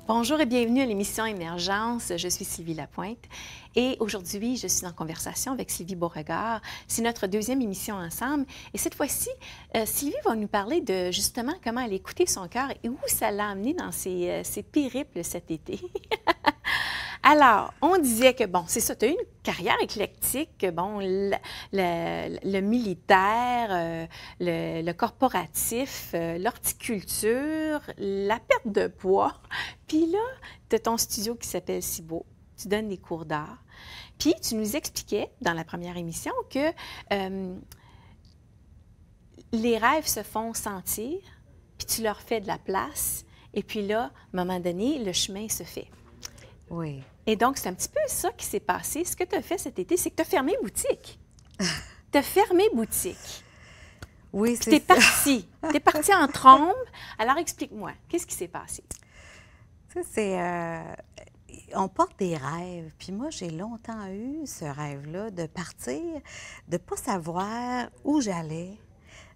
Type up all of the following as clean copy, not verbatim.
Bonjour et bienvenue à l'émission Émergence. Je suis Sylvie Lapointe et aujourd'hui, je suis en conversation avec Sylvie Beauregard. C'est notre deuxième émission ensemble et cette fois-ci, Sylvie va nous parler de justement comment elle écoutait son cœur et où ça l'a amené dans ses périples cet été. Alors, on disait que, bon, c'est ça, tu as eu une carrière éclectique, bon, le militaire, le corporatif, l'horticulture, la perte de poids. Puis là, tu as ton studio qui s'appelle Cibo, tu donnes des cours d'art. Puis tu nous expliquais dans la première émission que les rêves se font sentir, puis tu leur fais de la place. Et puis là, à un moment donné, le chemin se fait. Oui. Et donc, c'est un petit peu ça qui s'est passé. Ce que tu as fait cet été, c'est que tu as fermé boutique. Tu as fermé boutique. Oui, c'est ça. Tu es partie. Tu es partie en trombe. Alors, explique-moi, qu'est-ce qui s'est passé? Ça, c'est... on porte des rêves. Puis moi, j'ai longtemps eu ce rêve-là de partir, de ne pas savoir où j'allais,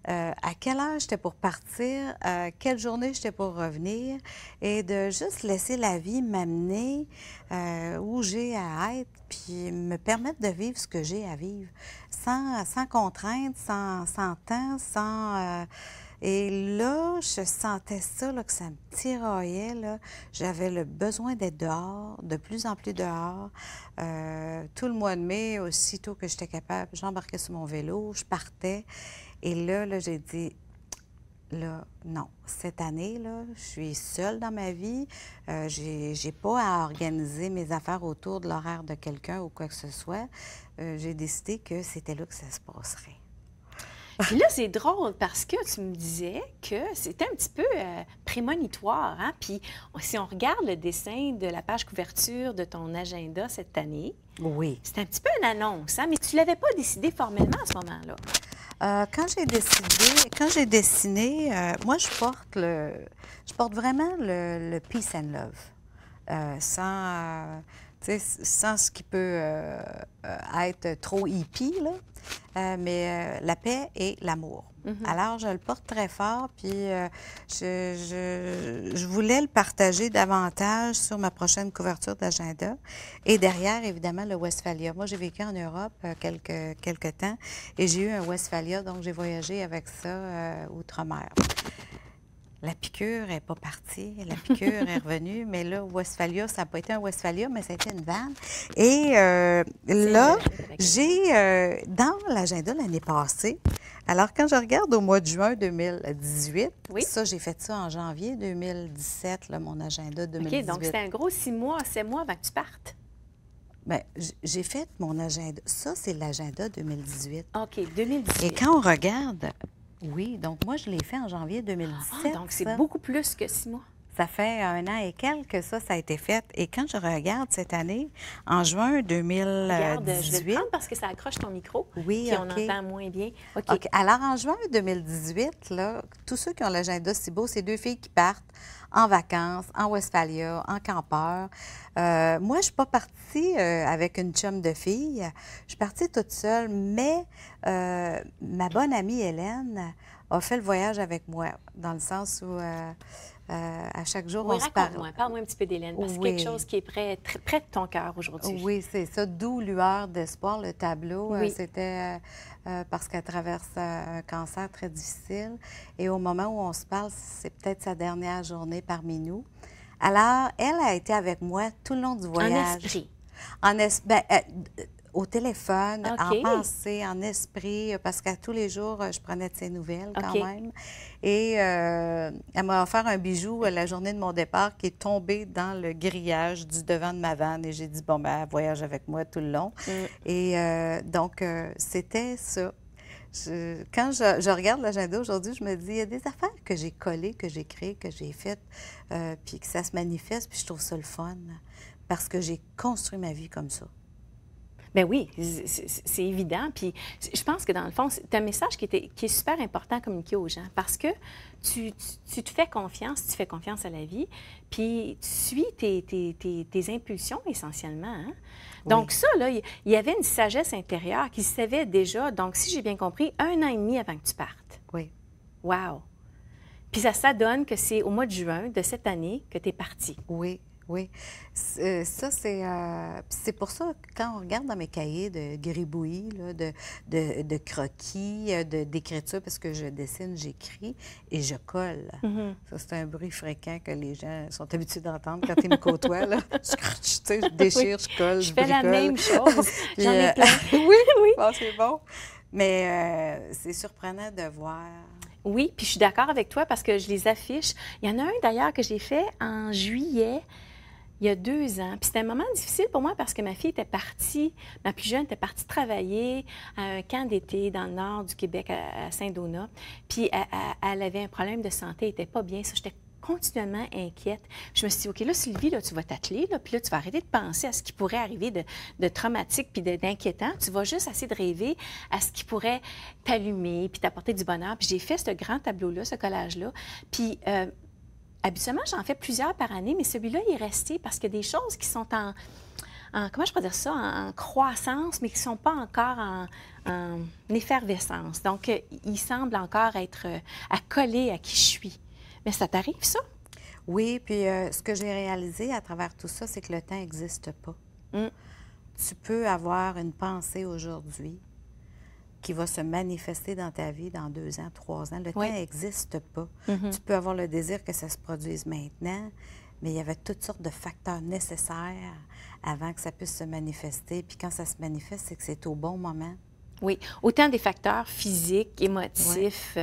à quelle heure j'étais pour partir, quelle journée j'étais pour revenir, et de juste laisser la vie m'amener où j'ai à être, puis me permettre de vivre ce que j'ai à vivre, sans contrainte, sans temps, sans... Et là, je sentais ça, là, que ça me tiraillait, là. J'avais le besoin d'être dehors, de plus en plus dehors. Tout le mois de mai, aussitôt que j'étais capable, j'embarquais sur mon vélo, je partais. Et là, j'ai dit, là, non, cette année, là, je suis seule dans ma vie. J'ai pas à organiser mes affaires autour de l'horaire de quelqu'un ou quoi que ce soit. J'ai décidé que c'était là que ça se passerait. Puis là, c'est drôle parce que tu me disais que c'était un petit peu prémonitoire. Hein? Puis si on regarde le dessin de la page couverture de ton agenda cette année, oui, c'est un petit peu une annonce, hein? Mais tu ne l'avais pas décidé formellement à ce moment-là. Quand j'ai dessiné, moi, je porte vraiment le peace and love, sans ce qui peut être trop hippie, là, mais la paix et l'amour. Alors, je le porte très fort, puis je voulais le partager davantage sur ma prochaine couverture d'agenda. Et derrière, évidemment, le Westphalia. Moi, j'ai vécu en Europe quelques temps et j'ai eu un Westphalia, donc j'ai voyagé avec ça outre-mer. La piqûre n'est pas partie, la piqûre est revenue, mais là, Westphalia, ça n'a pas été un Westphalia, mais ça a été une vanne. Et là, j'ai, dans l'agenda l'année passée, alors quand je regarde au mois de juin 2018, oui. Ça, j'ai fait ça en janvier 2017, là, mon agenda 2018. OK, donc c'était un gros 6 mois, 7 mois avant que tu partes. Bien, j'ai fait mon agenda. Ça, c'est l'agenda 2018. OK, 2018. Et quand on regarde... Oui, donc moi, je l'ai fait en janvier 2017. Ah, donc c'est beaucoup plus que 6 mois. Ça fait 1 an et quelques que ça a été fait. Et quand je regarde cette année, en juin 2018... Regarde, je vais le prendre parce que ça accroche ton micro. Oui, puis OK. on entend moins bien. OK. Alors, en juin 2018, là, tous ceux qui ont l'agenda Cibo, c'est 2 filles qui partent en vacances, en Westphalia, en campeur. Moi, je ne suis pas partie avec une chum de filles. Je suis partie toute seule, mais ma bonne amie Hélène a fait le voyage avec moi, dans le sens où à chaque jour, on se parle. Parle-moi un petit peu d'Hélène, parce que c'est quelque chose qui est très près de ton cœur aujourd'hui. Oui, c'est ça. D'où Lueur d'espoir, le tableau. Oui. C'était parce qu'elle traverse un cancer très difficile. Et au moment où on se parle, c'est peut-être sa dernière journée parmi nous. Alors, elle a été avec moi tout le long du voyage. En esprit? Au téléphone, okay. En pensée, en esprit, parce qu'à tous les jours, je prenais de ses nouvelles quand même. Et elle m'a offert un bijou la journée de mon départ qui est tombé dans le grillage du devant de ma vanne. Et j'ai dit, bon, ben, elle voyage avec moi tout le long. Et donc, c'était ça. Quand je regarde l'agenda aujourd'hui, je me dis, il y a des affaires que j'ai collées, que j'ai créées, que j'ai faites, puis que ça se manifeste, puis je trouve ça le fun, parce que j'ai construit ma vie comme ça. Bien oui, c'est évident. Puis je pense que dans le fond, c'est un message qui est super important à communiquer aux gens parce que tu te fais confiance, tu fais confiance à la vie, puis tu suis tes impulsions essentiellement. Hein? Oui. Donc ça, là, il y avait une sagesse intérieure qui savait déjà, donc si j'ai bien compris, 1 an et demi avant que tu partes. Oui. Wow! Puis ça donne que c'est au mois de juin de cette année que tu es partie. Oui, oui. Ça, c'est pour ça que quand on regarde dans mes cahiers de gribouillis, là, de croquis, d'écriture, parce que je dessine, j'écris et je colle. Ça, c'est un bruit fréquent que les gens sont habitués d'entendre quand ils me côtoient. Là. Tu sais, je déchire, je colle, Je fais la bricole. même chose. Puis, J'en ai plein. oui, Oui. bon, c'est bon. Mais c'est surprenant de voir. Oui, puis je suis d'accord avec toi parce que je les affiche. Il y en a un d'ailleurs que j'ai fait en juillet, il y a 2 ans. Puis c'était un moment difficile pour moi parce que ma fille était partie, ma plus jeune était partie travailler à un camp d'été dans le nord du Québec, à Saint-Donat. Puis elle avait un problème de santé, elle n'était pas bien. Ça, j'étais continuellement inquiète. Je me suis dit, OK, là, Sylvie, là, tu vas t'atteler, là, puis là, tu vas arrêter de penser à ce qui pourrait arriver de traumatique puis d'inquiétant. Tu vas juste essayer de rêver à ce qui pourrait t'allumer puis t'apporter du bonheur. Puis j'ai fait ce grand tableau-là, ce collage-là. Puis habituellement, j'en fais plusieurs par année, mais celui-là, il est resté parce qu'il y a des choses qui sont comment je pourrais dire ça, en croissance, mais qui ne sont pas encore en effervescence. Donc, il semble encore être à coller à qui je suis. Mais ça t'arrive, ça? Oui, puis ce que j'ai réalisé à travers tout ça, c'est que le temps n'existe pas. Tu peux avoir une pensée aujourd'hui qui va se manifester dans ta vie dans 2 ans, 3 ans. Le temps n'existe pas. Tu peux avoir le désir que ça se produise maintenant, mais il y avait toutes sortes de facteurs nécessaires avant que ça puisse se manifester. Puis quand ça se manifeste, c'est que c'est au bon moment. Oui, autant des facteurs physiques, émotifs,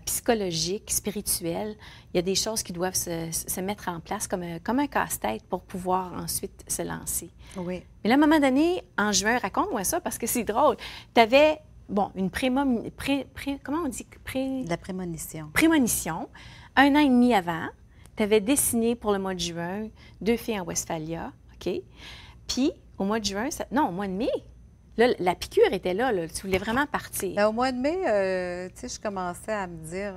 psychologiques, spirituels. Il y a des choses qui doivent se mettre en place comme un casse-tête pour pouvoir ensuite se lancer. Oui. Mais là, à un moment donné, en juin, raconte-moi ça parce que c'est drôle. Tu avais, bon, une comment on dit? De la prémonition. Prémonition. 1 an et demi avant, tu avais dessiné pour le mois de juin 2 filles en Westphalia, OK? Puis, au mois de juin, non, au mois de mai, là, la piqûre était là, tu voulais vraiment partir. Bien, au mois de mai, tu sais, je commençais à me dire...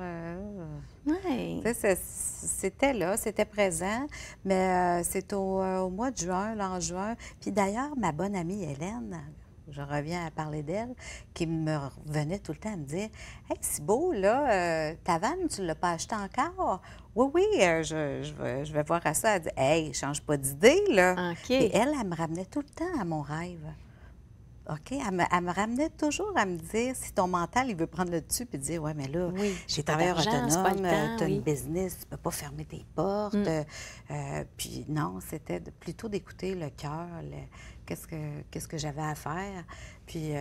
Oui. Tu sais, c'était là, c'était présent, mais c'est au mois de juin, l'an juin. Puis d'ailleurs, ma bonne amie Hélène, je reviens à parler d'elle, qui me revenait tout le temps à me dire « Hey, c'est beau, là, ta vanne, tu ne l'as pas achetée encore? » Oui, oui, je vais voir à ça. Elle dit « Hey, change pas d'idée, là. » OK. Et elle me ramenait tout le temps à mon rêve. OK? Elle me ramenait toujours à me dire, si ton mental, il veut prendre le dessus puis dire, ouais, mais là, j'ai travailleur autonome, tu as une business, tu ne peux pas fermer tes portes. Puis non, c'était plutôt d'écouter le cœur, qu'est-ce que j'avais à faire. Puis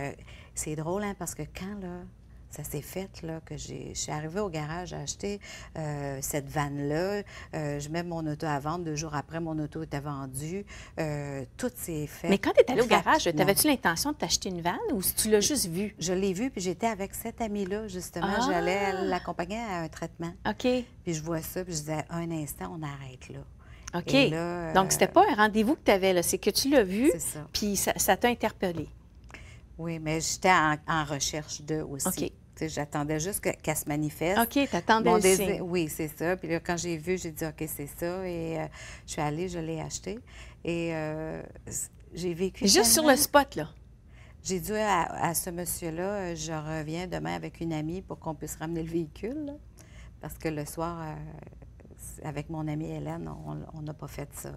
c'est drôle, hein, parce que quand, là, ça s'est fait, là, que je suis arrivée au garage à acheter cette vanne-là. Je mets mon auto à vendre. 2 jours après, mon auto était vendue. Tout s'est fait. Mais quand tu es allée au garage, avais-tu l'intention de t'acheter une vanne ou tu l'as juste vue? Je l'ai vue, puis j'étais avec cette amie-là, justement. J'allais l'accompagner à un traitement. OK. Puis je vois ça, puis je disais, un instant, on arrête là. OK. Et là, donc, c'était pas un rendez-vous que tu avais, là. C'est que tu l'as vu, puis ça t'a interpellé. Oui, mais j'étais en recherche d'eux aussi. OK. J'attendais juste qu'elle se manifeste. OK, t'attendais le signe. Oui, c'est ça. Puis là, quand j'ai vu, j'ai dit, OK, c'est ça. Et je suis allée, je l'ai acheté. Et j'ai vécu juste sur le spot, là? J'ai dit à ce monsieur-là, je reviens demain avec une amie pour qu'on puisse ramener le véhicule. Là, parce que le soir, avec mon amie Hélène, on n'a pas fait ça.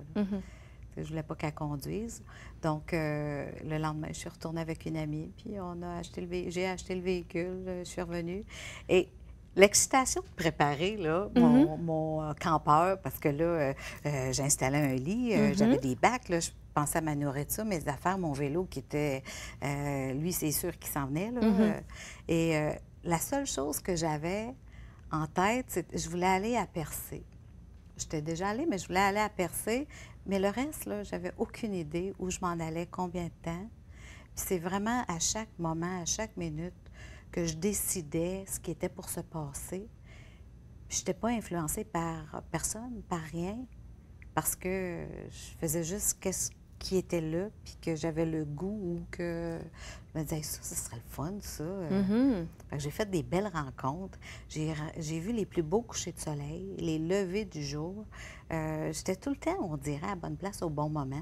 Je ne voulais pas qu'elle conduise. Donc, le lendemain, je suis retournée avec une amie, puis j'ai acheté le véhicule, je suis revenue. Et l'excitation de préparer là, mon campeur, parce que là, j'installais un lit, j'avais des bacs, là, je pensais à ma nourriture, mes affaires, mon vélo qui était... lui, c'est sûr qu'il s'en venait. Là, et la seule chose que j'avais en tête, c'est que je voulais aller à Percé. J'étais déjà allée, mais je voulais aller à Percé. Mais le reste, là, j'avais aucune idée où je m'en allais, combien de temps. Puis c'est vraiment à chaque moment, à chaque minute, que je décidais ce qui était pour se passer. Puis je n'étais pas influencée par personne, par rien, parce que je faisais juste ce qui était là, puis que j'avais le goût ou que je me disais, ça serait le fun, ça. Fait que j'ai fait des belles rencontres. J'ai vu les plus beaux couchers de soleil, les levées du jour. J'étais tout le temps, on dirait, à bonne place au bon moment.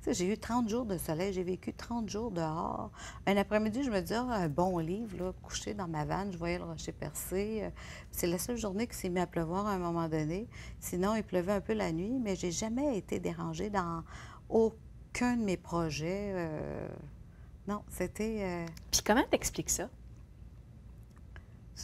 sais, j'ai eu 30 jours de soleil, j'ai vécu 30 jours dehors. Un après-midi, je me dis, ah, un bon livre, là, couché dans ma vanne, je voyais le rocher percé. C'est la seule journée qu'il s'est mis à pleuvoir à un moment donné. Sinon, il pleuvait un peu la nuit, mais j'ai jamais été dérangée dans aucun de mes projets. Non, c'était... Puis comment t'expliques ça?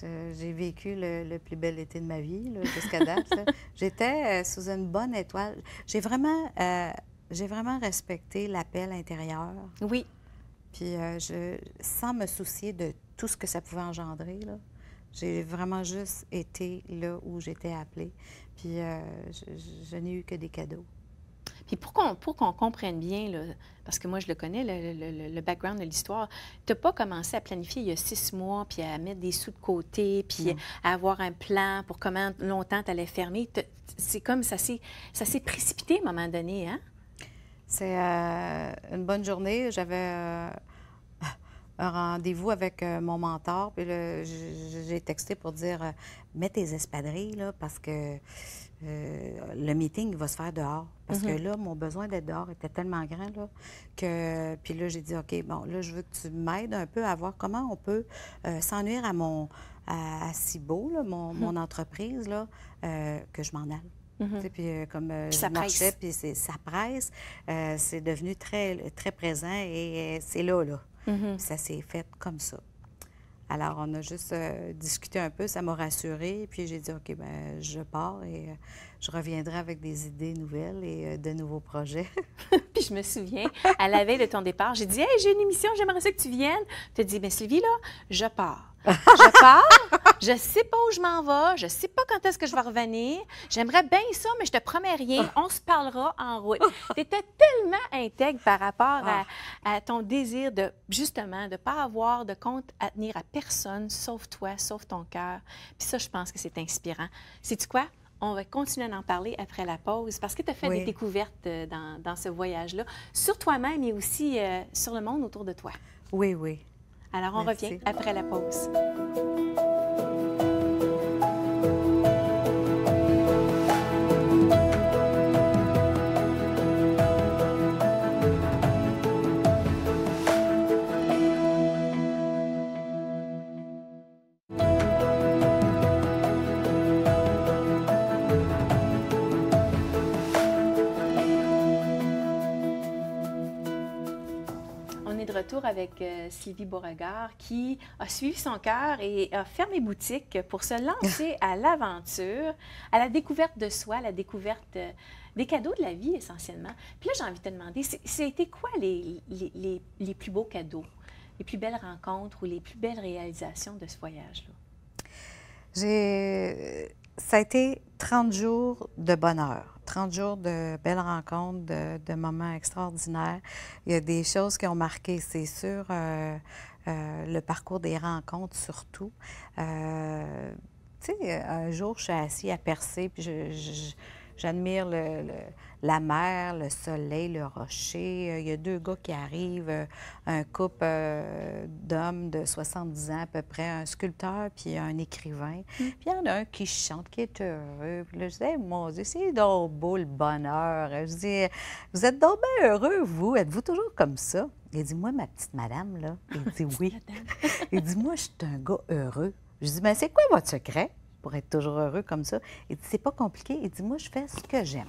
J'ai vécu le plus bel été de ma vie, là, jusqu'à date. Là. J'étais sous une bonne étoile. J'ai vraiment respecté l'appel intérieur. Oui. Puis, sans me soucier de tout ce que ça pouvait engendrer, là, j'ai vraiment juste été là où j'étais appelée. Puis, je n'ai eu que des cadeaux. Puis pour qu'on comprenne bien, là, parce que moi, je le connais, le background de l'histoire, tu n'as pas commencé à planifier il y a 6 mois, puis à mettre des sous de côté, puis à avoir un plan pour comment longtemps tu allais fermer. C'est comme ça s'est précipité à un moment donné, hein? C'est une bonne journée. J'avais un rendez-vous avec mon mentor, puis là, j'ai texté pour dire mets tes espadrilles, là, parce que le meeting va se faire dehors. Parce que là, mon besoin d'être dehors était tellement grand, là, que... Puis là, j'ai dit, OK, bon, là, je veux que tu m'aides un peu à voir comment on peut sans nuire à Cibo, là, mon entreprise, là, que je m'en aille. Tu sais, puis comme je marchais, puis ça presse, c'est devenu très, très présent et c'est là. Ça s'est fait comme ça. Alors, on a juste discuté un peu, ça m'a rassurée, puis j'ai dit, OK, bien, je pars et je reviendrai avec des idées nouvelles et de nouveaux projets. Puis je me souviens, à la veille de ton départ, j'ai dit, hey, j'ai une émission, j'aimerais ça que tu viennes. Tu as dit, bien, Sylvie, là, je pars. Je pars, je sais pas où je m'en vais, je sais pas quand est-ce que je vais revenir. J'aimerais bien ça, mais je te promets rien. On se parlera en route. Tu étais tellement intègre par rapport à ton désir de, justement, de ne pas avoir de compte à tenir à personne, sauf toi, sauf ton cœur. Puis ça, je pense que c'est inspirant. Sais-tu quoi? On va continuer d'en parler après la pause parce que tu as fait des découvertes dans ce voyage-là, sur toi-même et aussi sur le monde autour de toi. Oui, oui. Alors, on revient après la pause. Retour avec Sylvie Beauregard qui a suivi son cœur et a fermé boutique pour se lancer à l'aventure, à la découverte de soi, à la découverte des cadeaux de la vie essentiellement. Puis là, j'ai envie de te demander, c'était quoi les plus beaux cadeaux, les plus belles rencontres ou les plus belles réalisations de ce voyage-là? Ça a été 30 jours de bonheur. 30 jours de belles rencontres, de moments extraordinaires. Il y a des choses qui ont marqué, c'est sûr, le parcours des rencontres surtout. Tu sais, un jour, je suis assise à Percé, puis j'admire la mer, le soleil, le rocher. Il y a 2 gars qui arrivent, un couple d'hommes de 70 ans à peu près, un sculpteur puis un écrivain. Puis il y en a un qui chante, qui est heureux. Puis là, je dis, hey, mon Dieu, c'est donc beau le bonheur. Je dis, vous êtes donc bien heureux, vous? Êtes-vous toujours comme ça? Il dit, moi, ma petite madame, là. Il dit, oui. Il dit, moi, je suis un gars heureux. Je dis, mais c'est quoi votre secret pour être toujours heureux comme ça? Il dit, c'est pas compliqué. Il dit, moi, je fais ce que j'aime.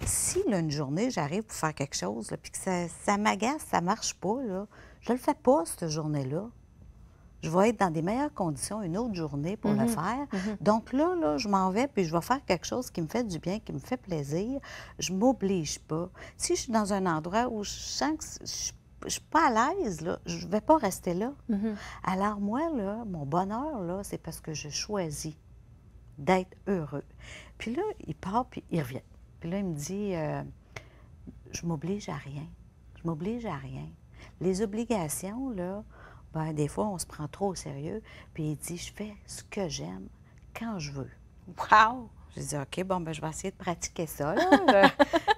Si, là, une journée, j'arrive pour faire quelque chose, là, puis que ça m'agace, ça marche pas, là, je le fais pas, cette journée-là. Je vais être dans des meilleures conditions une autre journée pour le faire. Donc là, je m'en vais, puis je vais faire quelque chose qui me fait du bien, qui me fait plaisir. Je m'oblige pas. Si je suis dans un endroit où je sens que je suis pas à l'aise, là, je vais pas rester là. Alors moi, là, mon bonheur, là, c'est parce que je choisis d'être heureux. Puis là, il part, puis il revient. Puis là, il me dit, je m'oblige à rien. Je m'oblige à rien. Les obligations, là, ben, des fois, on se prend trop au sérieux. Puis il dit, je fais ce que j'aime quand je veux. Wow! Je dis, OK, bon, ben, je vais essayer de pratiquer ça, là.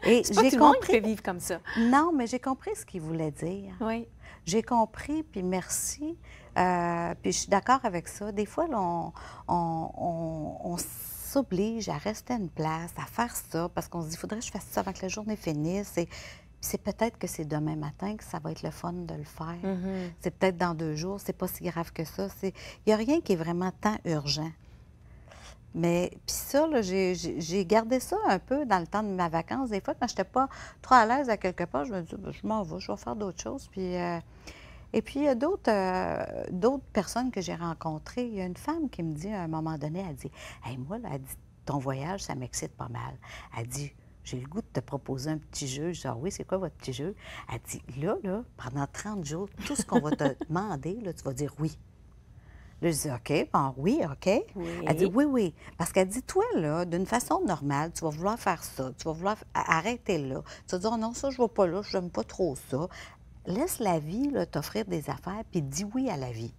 Et c'est pas tout le monde qui peut vivre comme ça. Non, mais j'ai compris ce qu'il voulait dire. Oui. J'ai compris, puis merci. Puis je suis d'accord avec ça. Des fois, là, on s'oblige à rester à une place, à faire ça, parce qu'on se dit, il faudrait que je fasse ça avant que la journée finisse. C'est peut-être que c'est demain matin que ça va être le fun de le faire. Mhm. C'est peut-être dans 2 jours, c'est pas si grave que ça. Il n'y a rien qui est vraiment tant urgent. Mais puis ça, là, j'ai gardé ça un peu dans le temps de ma vacance. Des fois, quand je n'étais pas trop à l'aise à quelque part, je me dis, ben, je m'en vais, je vais faire d'autres choses. Puis, et puis, il y a d'autres personnes que j'ai rencontrées. Il y a une femme qui me dit, à un moment donné, elle dit, hey, moi, là, elle dit, ton voyage, ça m'excite pas mal. Elle dit, j'ai le goût de te proposer un petit jeu. Je dis, ah oui, c'est quoi votre petit jeu? Elle dit, là, pendant 30 jours, tout ce qu'on va te demander, là, tu vas dire oui. Là, je dis, OK, bon, oui, OK. Oui. Elle dit, oui, oui. Parce qu'elle dit, toi, là, d'une façon normale, tu vas vouloir faire ça, tu vas vouloir arrêter là. Tu vas dire, oh non, ça, je ne vais pas là, je n'aime pas trop ça. Laisse la vie là, t'offrir des affaires, puis dis oui à la vie.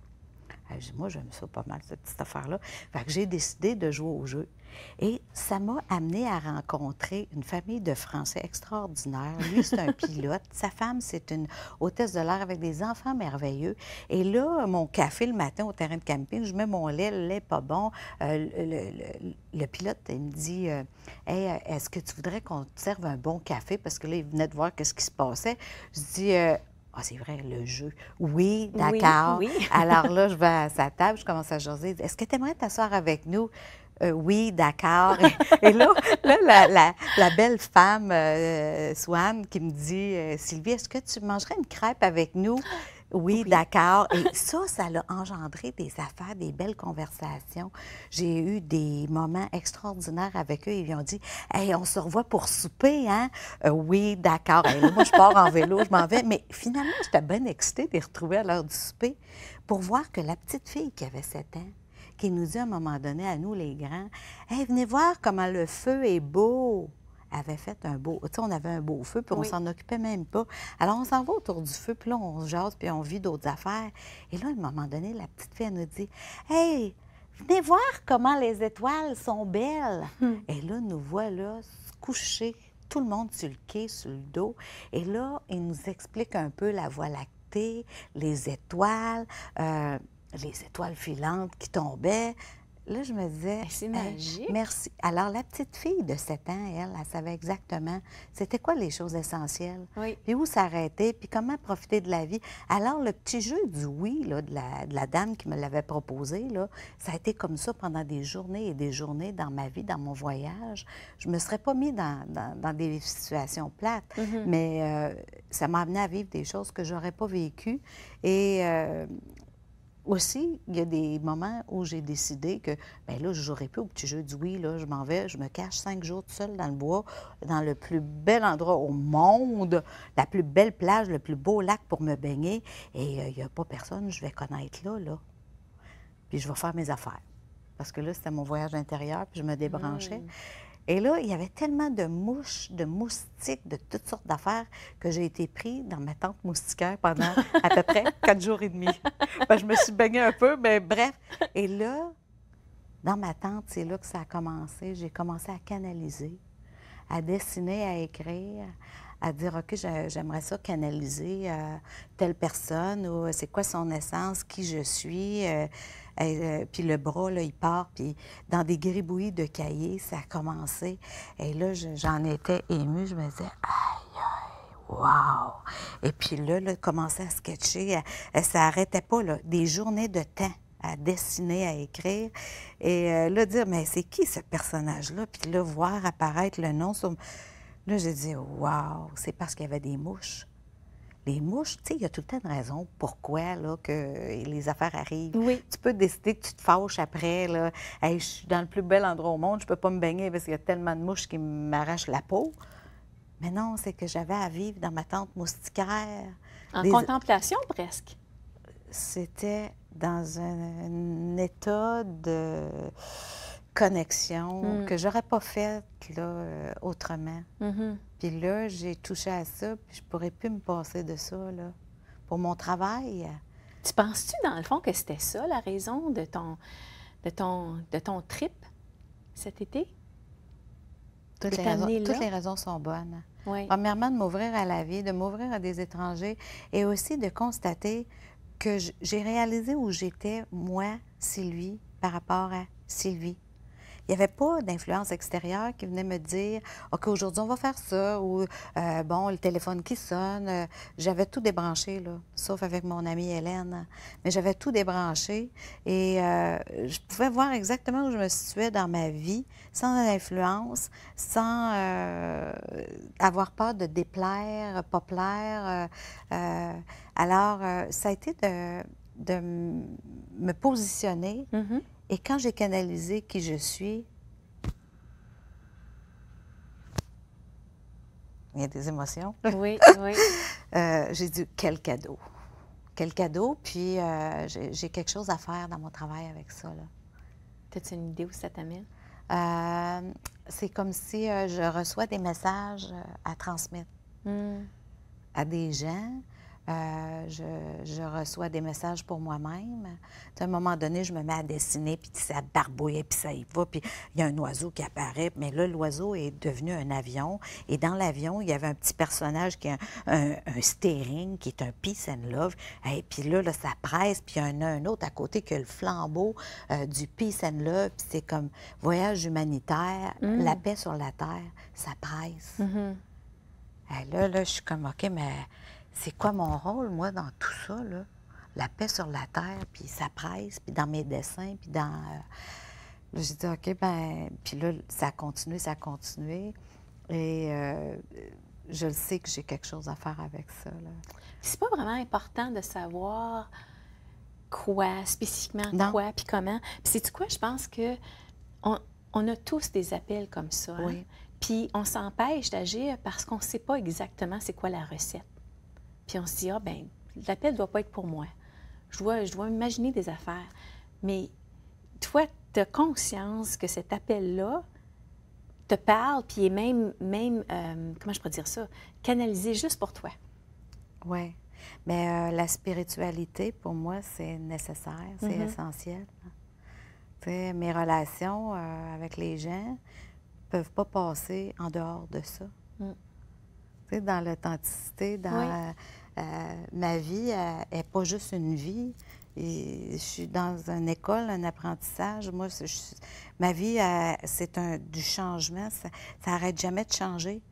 Je dis, moi, j'aime ça pas mal, cette petite affaire-là. Fait que j'ai décidé de jouer au jeu. Et ça m'a amené à rencontrer une famille de Français extraordinaire. Lui, c'est un pilote. Sa femme, c'est une hôtesse de l'air avec des enfants merveilleux. Et là, mon café le matin au terrain de camping, je mets mon lait, le lait n'est pas bon. Le pilote, il me dit, hey, est-ce que tu voudrais qu'on te serve un bon café? Parce que là, il venait de voir ce qui se passait. Je dis, ah, c'est vrai, le jeu. Oui, d'accord. Oui, oui. Alors là, je vais à sa table, je commence à jaser. Est-ce que tu aimerais t'asseoir avec nous? Oui, d'accord. Et là, la belle femme, Swan, qui me dit, Sylvie, est-ce que tu mangerais une crêpe avec nous? Oui, Oui. d'accord. Et ça a engendré des affaires, des belles conversations. J'ai eu des moments extraordinaires avec eux. Ils ont dit, hey, on se revoit pour souper, hein? Oui, d'accord. Et là, moi, je pars en vélo, je m'en vais. Mais finalement, j'étais bien excitée de les retrouver à l'heure du souper pour voir que la petite fille qui avait 7 ans, qui nous dit à un moment donné, à nous les grands, « Hey, venez voir comment le feu est beau! » avait fait un beau... Tu sais, on avait un beau feu, puis on Oui. s'en occupait même pas. Alors, on s'en va autour du feu, puis là, on se jase, puis on vit d'autres affaires. Et là, à un moment donné, la petite fille, elle nous dit, « Hey, venez voir comment les étoiles sont belles! Et là, nous voilà se coucher, tout le monde sur le quai, sur le dos. Et là, il nous explique un peu la Voie lactée, les étoiles filantes qui tombaient. Là, je me disais, C'est hey, magique. merci. Alors, la petite fille de 7 ans, elle savait exactement c'était quoi les choses essentielles, Oui. puis où s'arrêter, puis comment profiter de la vie. Alors, le petit jeu du oui là, de la dame qui me l'avait proposé, là, ça a été comme ça pendant des journées et des journées dans ma vie, dans mon voyage. Je ne me serais pas mis dans des situations plates, mais ça m'a amené à vivre des choses que je n'aurais pas vécues. Et aussi, il y a des moments où j'ai décidé que, bien là, je ne jouerai plus au petit jeu du oui, là, je m'en vais, je me cache 5 jours toute seule dans le bois, dans le plus bel endroit au monde, la plus belle plage, le plus beau lac pour me baigner, et il n'y a pas personne, je vais connaître là. Puis je vais faire mes affaires. Parce que là, c'était mon voyage intérieur, puis je me débranchais. Et là, il y avait tellement de mouches, de moustiques, de toutes sortes d'affaires que j'ai été pris dans ma tente moustiquaire pendant à peu près 4 jours et demi. Ben, je me suis baignée un peu, mais bref. Et là, dans ma tente, c'est là que ça a commencé. J'ai commencé à canaliser, à dessiner, à écrire, à dire, OK, j'aimerais ça canaliser telle personne, ou c'est quoi son essence, qui je suis. Puis le bras, là, il part, puis dans des gribouillis de cahiers, ça a commencé. Et là, j'en étais émue, je me disais, aïe, aïe, wow! Et puis là, commençait à sketcher, ça n'arrêtait pas, là, des journées de temps à dessiner, à écrire. Et là, dire, mais c'est qui ce personnage-là? Puis là, voir apparaître le nom sur... Là, j'ai dit, wow, c'est parce qu'il y avait des mouches. Les mouches, tu sais, il y a tout le temps une raison pourquoi là, que les affaires arrivent. Oui. Tu peux décider que tu te fâches après. Là. Hey, je suis dans le plus bel endroit au monde, je ne peux pas me baigner parce qu'il y a tellement de mouches qui m'arrachent la peau. Mais non, c'est que j'avais à vivre dans ma tente moustiquaire. En contemplation, presque. C'était dans un état de connexion que j'aurais pas faite là, autrement. Puis là, j'ai touché à ça, puis je pourrais plus me passer de ça, là. Pour mon travail. Tu penses-tu, dans le fond, que c'était ça, la raison de ton trip cet été? Toutes les raisons sont bonnes. Oui. Premièrement, de m'ouvrir à la vie, de m'ouvrir à des étrangers et aussi de constater que j'ai réalisé où j'étais, moi, Sylvie, par rapport à Sylvie. Il n'y avait pas d'influence extérieure qui venait me dire « OK, aujourd'hui, on va faire ça » ou bon, le téléphone qui sonne. J'avais tout débranché, là, sauf avec mon amie Hélène. Mais j'avais tout débranché et je pouvais voir exactement où je me situais dans ma vie, sans influence, sans avoir peur de déplaire, pas plaire. Alors, ça a été de me positionner. Mhm. Et quand j'ai canalisé qui je suis, il y a des émotions. Oui, oui. J'ai dit, quel cadeau. Quel cadeau, puis j'ai quelque chose à faire dans mon travail avec ça, là. As-tu une idée où ça t'amène? C'est comme si je reçois des messages à transmettre à des gens. Je reçois des messages pour moi-même. À un moment donné, je me mets à dessiner, puis ça barbouille, puis ça y va, puis il y a un oiseau qui apparaît. Mais là, l'oiseau est devenu un avion. Et dans l'avion, il y avait un petit personnage qui a un steering, qui est un peace and love. Et puis là, ça presse, puis il y en a un autre à côté qui a le flambeau du peace and love. Puis c'est comme voyage humanitaire, la paix sur la terre, ça presse. Et là, je suis comme, OK, mais c'est quoi mon rôle, moi, dans tout ça, là? La paix sur la terre, puis ça presse, puis dans mes dessins, puis dans... Là, j'ai dit, OK, ben puis là, ça a continué. Et je le sais que j'ai quelque chose à faire avec ça, là. C'est pas vraiment important de savoir quoi, spécifiquement Non. quoi, puis comment. Puis sais-tu quoi? Je pense que on a tous des appels comme ça. Hein? Oui. Puis on s'empêche d'agir parce qu'on ne sait pas exactement c'est quoi la recette. Puis on se dit, ah ben l'appel ne doit pas être pour moi. Je dois imaginer des affaires. Mais toi, tu as conscience que cet appel-là te parle, puis est même comment je pourrais dire ça, canalisé juste pour toi. Oui. Mais la spiritualité, pour moi, c'est nécessaire, c'est essentiel. Tu sais, mes relations avec les gens ne peuvent pas passer en dehors de ça. Tu sais, dans l'authenticité, dans ma vie, n'est pas juste une vie. Et je suis dans une école, un apprentissage. Moi, ma vie, c'est du changement. Ça n'arrête jamais de changer.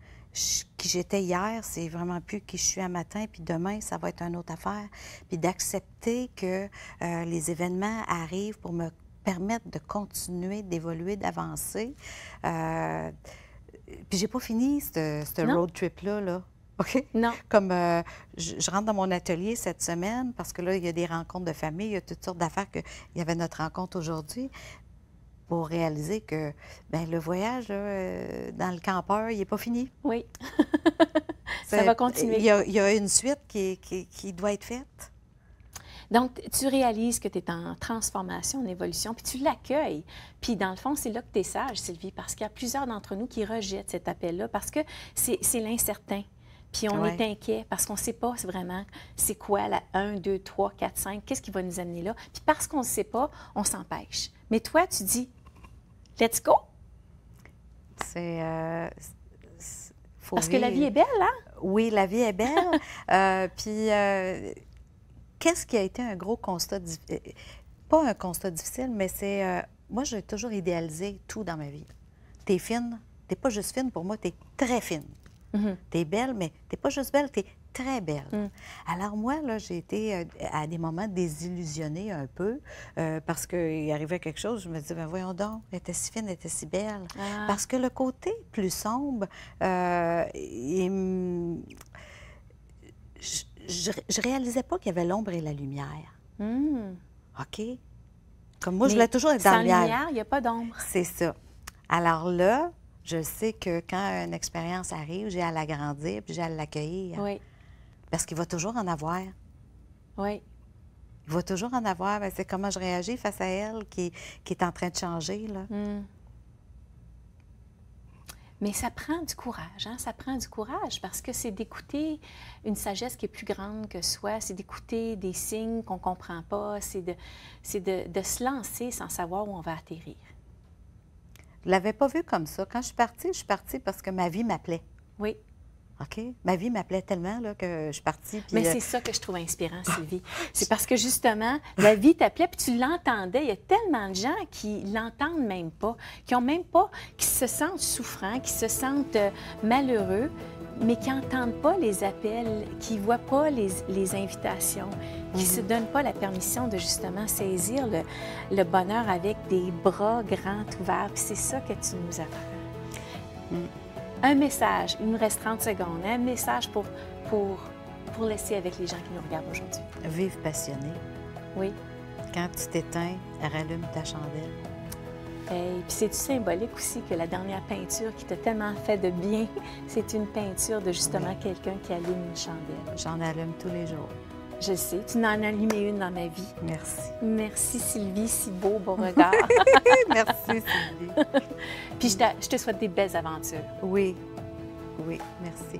Qui j'étais hier, c'est vraiment plus qui je suis un matin, puis demain, ça va être une autre affaire. Puis d'accepter que les événements arrivent pour me permettre de continuer, d'évoluer, d'avancer. Puis j'ai pas fini ce road trip-là, là. OK? Non. Comme je rentre dans mon atelier cette semaine parce que là, il y a des rencontres de famille, il y a toutes sortes d'affaires. Il y avait notre rencontre aujourd'hui pour réaliser que bien, le voyage là, dans le campeur, il n'est pas fini. Oui. Ça va continuer. Il y a une suite qui doit être faite. Donc, tu réalises que tu es en transformation, en évolution, puis tu l'accueilles. Puis, dans le fond, c'est là que tu es sage, Sylvie, parce qu'il y a plusieurs d'entre nous qui rejettent cet appel-là parce que c'est l'incertain. Puis on est inquiet parce qu'on ne sait pas vraiment c'est quoi la 1, 2, 3, 4, 5, qu'est-ce qui va nous amener là. Puis parce qu'on ne sait pas, on s'empêche. Mais toi, tu dis, let's go! Parce que la vie est belle, hein? Oui, la vie est belle. Puis qu'est-ce qui a été un gros constat, pas un constat difficile, mais c'est, moi, j'ai toujours idéalisé tout dans ma vie. T'es fine, t'es pas juste fine, pour moi, t'es très fine. T'es belle, mais t'es pas juste belle, t'es très belle. Alors moi, là, j'ai été à des moments désillusionnée un peu parce qu'il arrivait quelque chose, je me disais, ben voyons donc, elle était si fine, elle était si belle. Parce que le côté plus sombre, je réalisais pas qu'il y avait l'ombre et la lumière. OK? Comme moi, je voulais toujours être dans la lumière. Sans lumière, il n'y a pas d'ombre. C'est ça. Alors là, je sais que quand une expérience arrive, j'ai à l'agrandir puis j'ai à l'accueillir. Oui. Parce qu'il va toujours en avoir. Oui. Il va toujours en avoir. C'est comment je réagis face à elle qui est en train de changer, là. Mais ça prend du courage, hein? Ça prend du courage parce que c'est d'écouter une sagesse qui est plus grande que soi, c'est d'écouter des signes qu'on ne comprend pas, c'est de se lancer sans savoir où on va atterrir. Je ne l'avais pas vu comme ça. Quand je suis partie parce que ma vie m'appelait. Oui. OK? Ma vie m'appelait tellement là, que je suis partie. Puis, Mais c'est ça que je trouve inspirant, Sylvie. C'est parce que justement, la vie t'appelait, puis tu l'entendais. Il y a tellement de gens qui l'entendent même pas, qui se sentent souffrants, qui se sentent malheureux, mais qui n'entendent pas les appels, qui ne voient pas les invitations, qui ne se donnent pas la permission de justement saisir le bonheur avec des bras grands ouverts. Puis c'est ça que tu nous apprends. Un message, il nous reste 30 secondes, un message pour laisser avec les gens qui nous regardent aujourd'hui. Vive passionné. Oui. Quand tu t'éteins, rallume ta chandelle. Et puis c'est symbolique aussi que la dernière peinture qui t'a tellement fait de bien, c'est une peinture de justement quelqu'un qui allume une chandelle. J'en allume tous les jours. Je sais, tu n'en as allumé une dans ma vie. Merci. Merci Sylvie, si beau regard. Merci Sylvie. Puis je te souhaite des belles aventures. Oui, oui, merci.